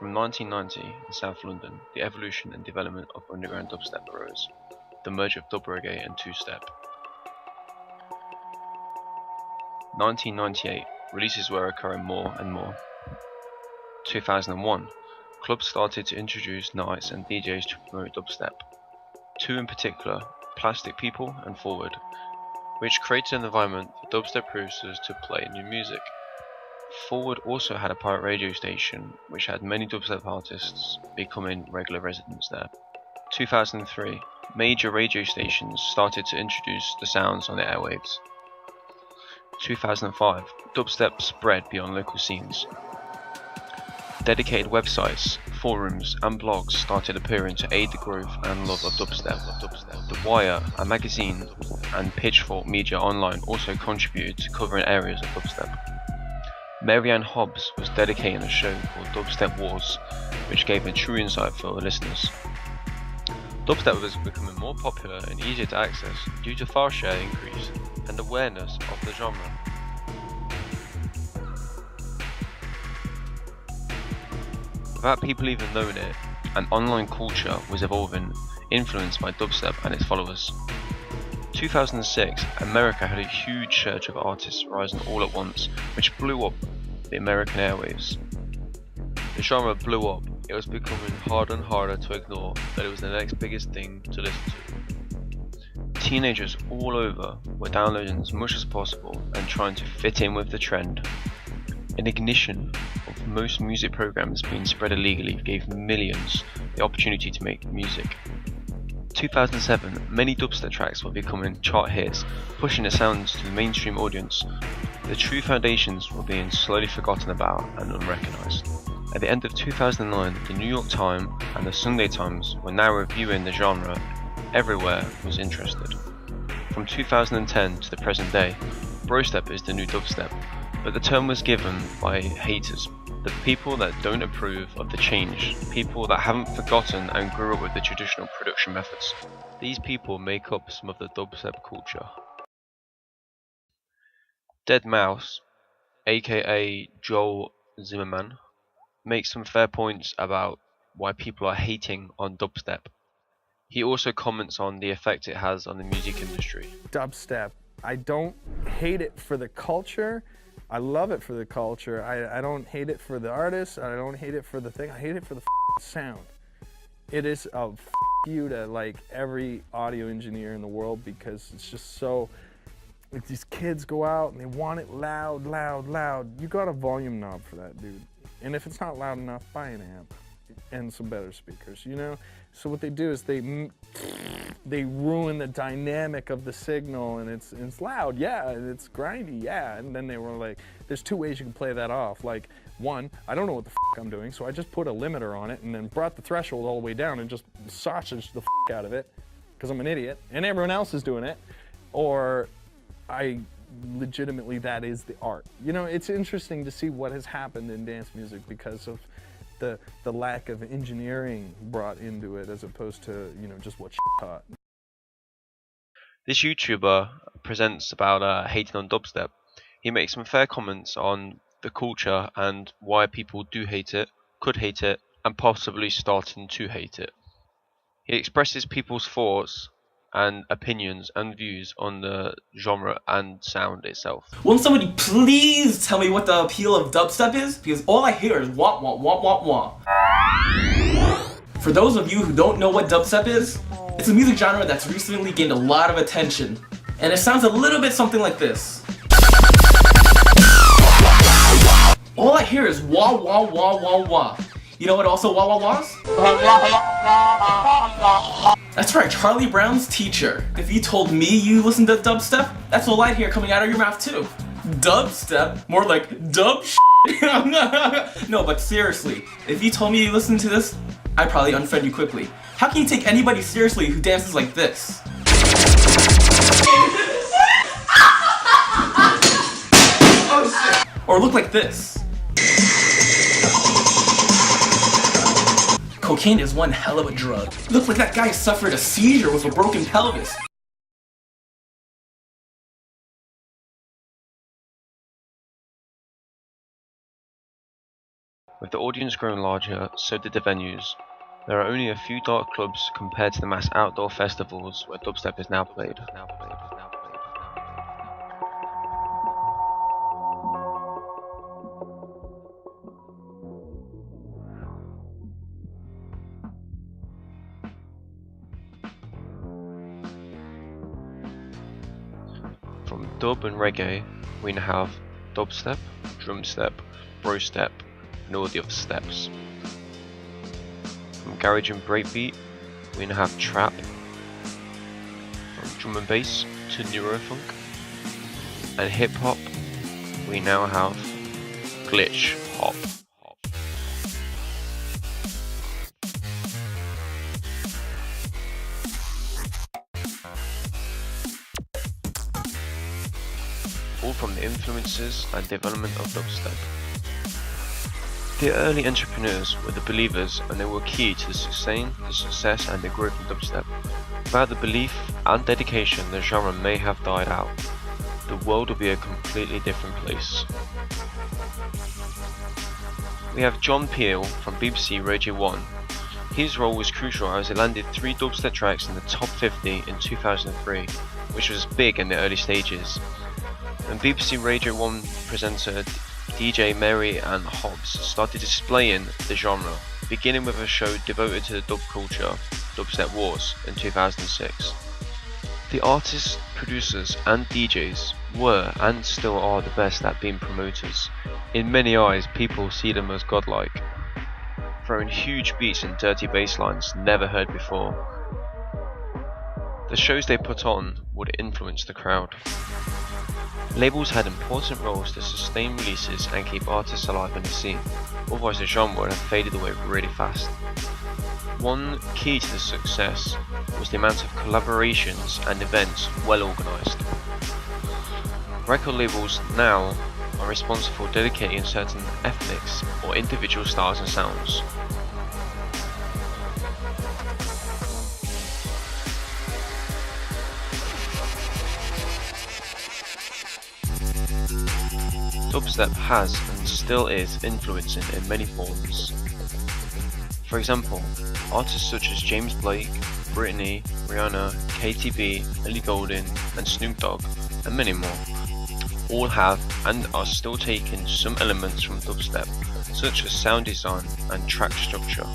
From 1990 in South London, the evolution and development of underground dubstep arose, the merger of dub reggae and two-step. 1998, releases were occurring more and more. 2001, clubs started to introduce nights and DJs to promote dubstep. Two in particular, Plastic People and Forward, which created an environment for dubstep producers to play new music. Forward also had a pirate radio station, which had many dubstep artists becoming regular residents there. 2003, major radio stations started to introduce the sounds on the airwaves. 2005, dubstep spread beyond local scenes. Dedicated websites, forums and blogs started appearing to aid the growth and love of dubstep. The Wire, a magazine, and Pitchfork Media Online also contributed to covering areas of dubstep. Marianne Hobbs was dedicating a show called Dubstep Wars, which gave a true insight for the listeners. Dubstep was becoming more popular and easier to access due to file share increase and awareness of the genre. Without people even knowing it, an online culture was evolving, influenced by dubstep and its followers. 2006, America had a huge surge of artists rising all at once, which blew up the American airwaves. The genre blew up. It was becoming harder and harder to ignore that it was the next biggest thing to listen to. Teenagers all over were downloading as much as possible and trying to fit in with the trend. An ignition of most music programs being spread illegally gave millions the opportunity to make music. 2007, many dubstep tracks were becoming chart hits, pushing the sounds to the mainstream audience. The true foundations were being slowly forgotten about and unrecognized. At the end of 2009, the New York Times and the Sunday Times were now reviewing the genre. Everywhere was interested. From 2010 to the present day, brostep is the new dubstep, but the term was given by haters, the people that don't approve of the change, people that haven't forgotten and grew up with the traditional production methods. These people make up some of the dubstep culture. Dead Mouse, aka Joel Zimmerman, makes some fair points about why people are hating on dubstep. He also comments on the effect it has on the music industry. Dubstep, I don't hate it for the culture. I love it for the culture. I don't hate it for the artist. I don't hate it for the thing. I hate it for the sound. It is a you to like every audio engineer in the world because it's just so, like these kids go out and they want it loud, loud, loud. You got a volume knob for that, dude. And if it's not loud enough, buy an amp and some better speakers, you know? So what they do is they ruin the dynamic of the signal, and it's loud, yeah, and it's grindy, yeah. And then they were like, there's two ways you can play that off. Like, one, I don't know what the I'm doing, so I just put a limiter on it and then brought the threshold all the way down and just sausaged the out of it, because I'm an idiot, and everyone else is doing it. Or I legitimately, that is the art. You know, it's interesting to see what has happened in dance music because of the lack of engineering brought into it as opposed to, you know, just what taught. This YouTuber presents about hating on dubstep. He makes some fair comments on the culture and why people do hate it, could hate it, and possibly starting to hate it. He expresses people's thoughts and opinions and views on the genre and sound itself. Won't somebody please tell me what the appeal of dubstep is? Because all I hear is wah wah wah wah wah. For those of you who don't know what dubstep is, it's a music genre that's recently gained a lot of attention. And it sounds a little bit something like this. All I hear is wah wah wah wah wah. You know what also wah wah wahs? That's right, Charlie Brown's teacher. If you told me you listened to dubstep, that's all I'd hear coming out of your mouth too. Dubstep? More like dub No, but seriously, if you told me you listened to this, I'd probably unfriend you quickly. How can you take anybody seriously who dances like this? Or look like this? Cocaine is one hell of a drug. Looks like that guy suffered a seizure with a broken pelvis. With the audience growing larger, so did the venues. There are only a few dark clubs compared to the mass outdoor festivals where dubstep is now played. From dub and reggae, we now have dubstep, drumstep, brostep, and all the other steps. From garage and breakbeat, we now have trap. From drum and bass to neurofunk. And hip hop, we now have glitch hop. All from the influences and development of dubstep. The early entrepreneurs were the believers, and they were key to the success and the growth of dubstep. Without the belief and dedication, the genre may have died out. The world would be a completely different place. We have John Peel from BBC Radio 1. His role was crucial as he landed 3 dubstep tracks in the top 50 in 2003, which was big in the early stages. And BBC Radio 1 presenter DJ Mary Ann Hobbs started displaying the genre, beginning with a show devoted to the dub culture, Dubstep Wars, in 2006. The artists, producers and DJs were and still are the best at being promoters. In many eyes, people see them as godlike, throwing huge beats and dirty bass lines never heard before. The shows they put on would influence the crowd. Labels had important roles to sustain releases and keep artists alive in the scene, otherwise the genre would have faded away really fast. One key to the success was the amount of collaborations and events well organised. Record labels now are responsible for dedicating certain ethnics or individual styles and sounds. Dubstep has and still is influencing in many forms. For example, artists such as James Blake, Britney, Rihanna, KTB, Ellie Goulding and Snoop Dogg and many more all have and are still taking some elements from dubstep, such as sound design and track structure.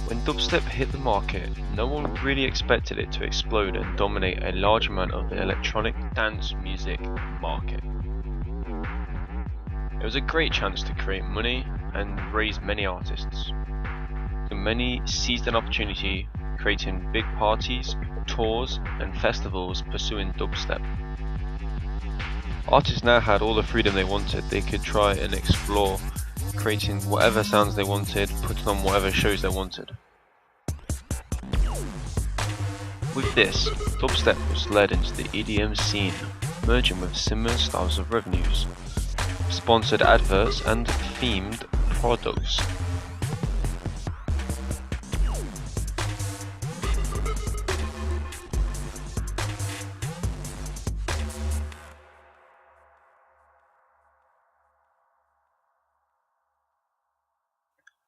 When dubstep hit the market, no one really expected it to explode and dominate a large amount of the electronic dance music market. It was a great chance to create money and raise many artists. So many seized an opportunity, creating big parties, tours and festivals pursuing dubstep. Artists now had all the freedom they wanted. They could try and explore, creating whatever sounds they wanted, putting on whatever shows they wanted. With this, dubstep was led into the EDM scene, merging with similar styles of revenues, sponsored adverts and themed products.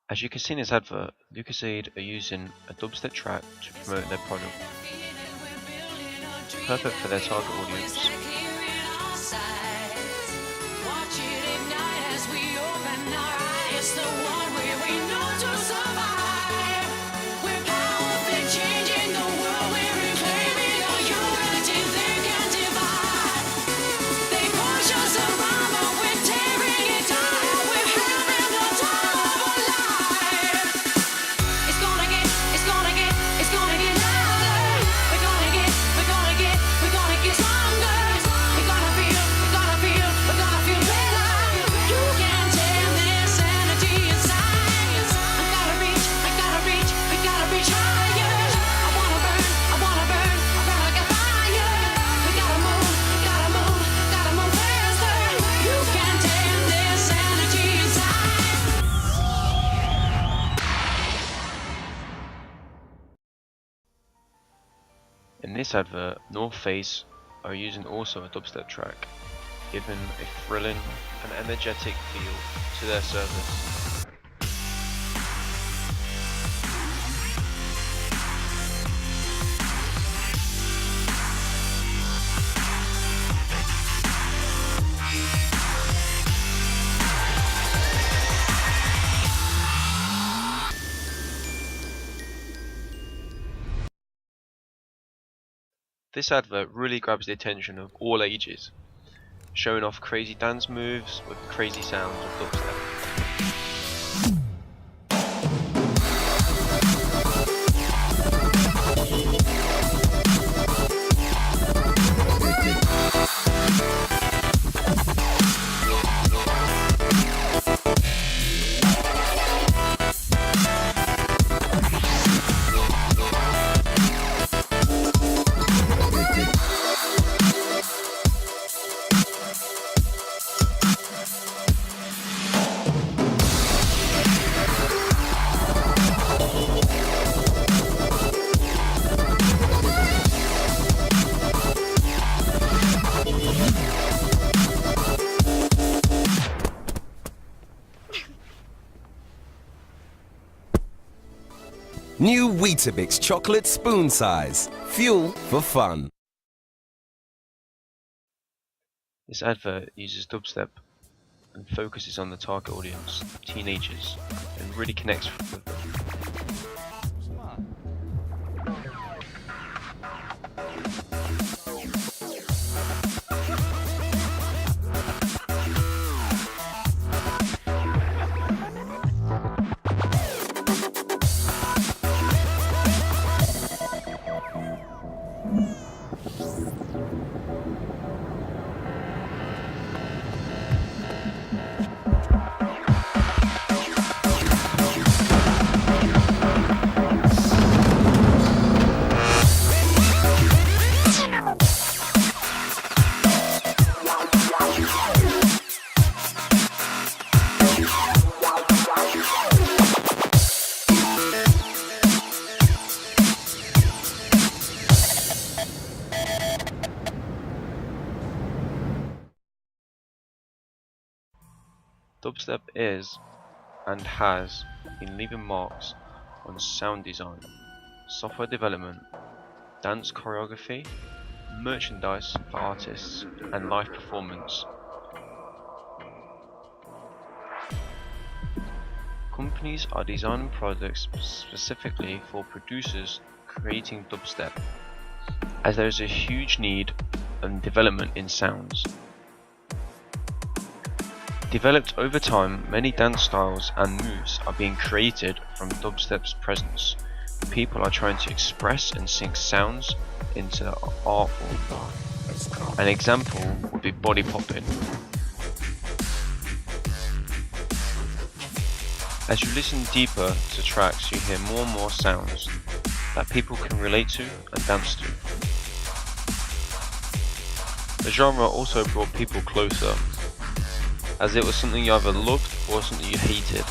As you can see in this advert, Lucasade are using a dubstep track to promote their product. Perfect for their target audience. In this advert, North Face are using also a dubstep track. giving a thrilling and energetic feel to their service. This advert really grabs the attention of all ages, showing off crazy dance moves with crazy sounds of dubstep. New Weetabix chocolate spoon size. Fuel for fun. This advert uses dubstep and focuses on the target audience, teenagers, and really connects with them. Dubstep is and has been leaving marks on sound design, software development, dance choreography, merchandise for artists, and live performance. Companies are designing products specifically for producers creating dubstep, as there is a huge need and development in sounds. Developed over time, many dance styles and moves are being created from dubstep's presence. People are trying to express and sync sounds into the art form. An example would be body popping. As you listen deeper to tracks, you hear more and more sounds that people can relate to and dance to. The genre also brought people closer, as it was something you either loved or something you hated.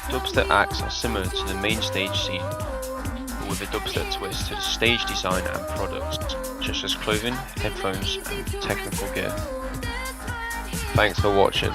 Dubstep acts are similar to the main stage scene, but with a dubstep twist to the stage design and products, such as clothing, headphones, and technical gear. Thanks for watching.